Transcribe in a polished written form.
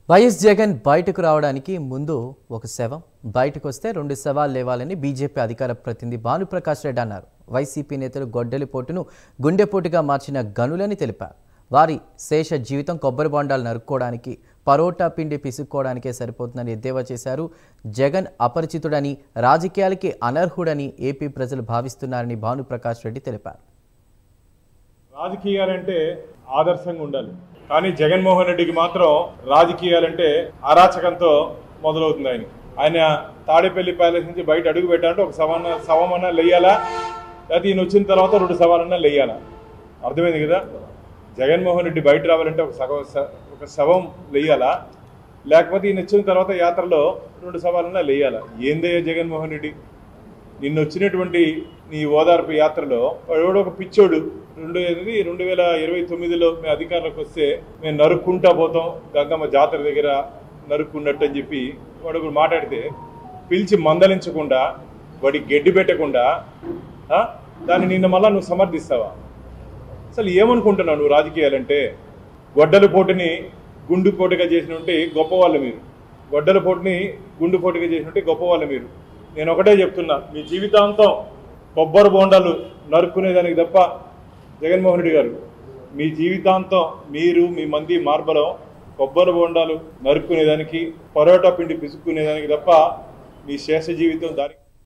YS Jagan బయటకు రావడానికి ముందు ఒక శవం, బయటకు వస్తే 2 శవాలు లేవాలని బీజేపీ అధికార ప్రతినిధి భానుప్రకాష్ రెడ్డి అన్నారు. వైసీపీ నేతలు గొడ్డలిపోటును గుండెపోటుగా మార్చిన గనులని తెలిపారు. వారి శేష జీవితం కొబ్బరి బొండాలు నరుక్కోవడానికి, పరోటా పిండి పిసుక్కోవడానికే సరిపోతుందని ఎద్దేవా చేశారు. జగన్ అపరిచితుడని, రాజకీయాలకి అనర్హుడని ఏపీ ప్రజలు భావిస్తున్నారని భానుప్రకాష్ రెడ్డి తెలిపారు. రాజకీయాలంటే ఆదర్శంగా ఉండాలి, కానీ జగన్మోహన్ రెడ్డికి మాత్రం రాజకీయాలంటే అరాచకంతో మొదలవుతుంది. ఆయన తాడేపల్లి ప్యాలెస్ నుంచి బయట అడుగు పెట్టాలంటే ఒక శవమన్నా లేయాలా, లేకపోతే ఈయన వచ్చిన తర్వాత 2 శవాలన్నా లేయాలా? అర్థమైంది కదా. జగన్మోహన్ రెడ్డి బయట రావాలంటే ఒక శవం లేయాలా, లేకపోతే ఈయన వచ్చిన తర్వాత యాత్రలో 2 శవాలన్నా లేయాలా? ఏందయ్యా జగన్మోహన్ రెడ్డి, నిన్న వచ్చినటువంటి నీ ఓదార్పు యాత్రలో ఎవడో ఒక పిచ్చోడు 2029లో మేము అధికారంలోకి వస్తే మేము నరుక్కుంటా పోతాం, గంగమ్మ జాతర దగ్గర నరుక్కున్నట్టు అని చెప్పి వాడు ఒకడు మాట్లాడితే పిలిచి మందలించకుండా, వాడికి గడ్డి పెట్టకుండా దాన్ని నిన్న మళ్ళా నువ్వు సమర్థిస్తావా? అసలు ఏమనుకుంటున్నావు నువ్వు? రాజకీయాలంటే గొడ్డల పోటుని గుండు పోటుగా చేసినట్టు గొప్పవాళ్ళు మీరు, గొడ్డల పోటుని గుండు పోటుగా చేసినట్టు గొప్పవాళ్ళు మీరు. నేను ఒకటే చెప్తున్నా, మీ జీవితాంతం కొబ్బరి బోండాలు నరుక్కునేదానికి తప్ప జగన్మోహన్ రెడ్డి గారు, మీ జీవితాంతం మీరు మీ మంది మార్బలం కొబ్బరి బోండాలు నరుక్కునేదానికి, పరోటా పిండి పిసుక్కునేదానికి తప్ప మీ శేష జీవితం దానికి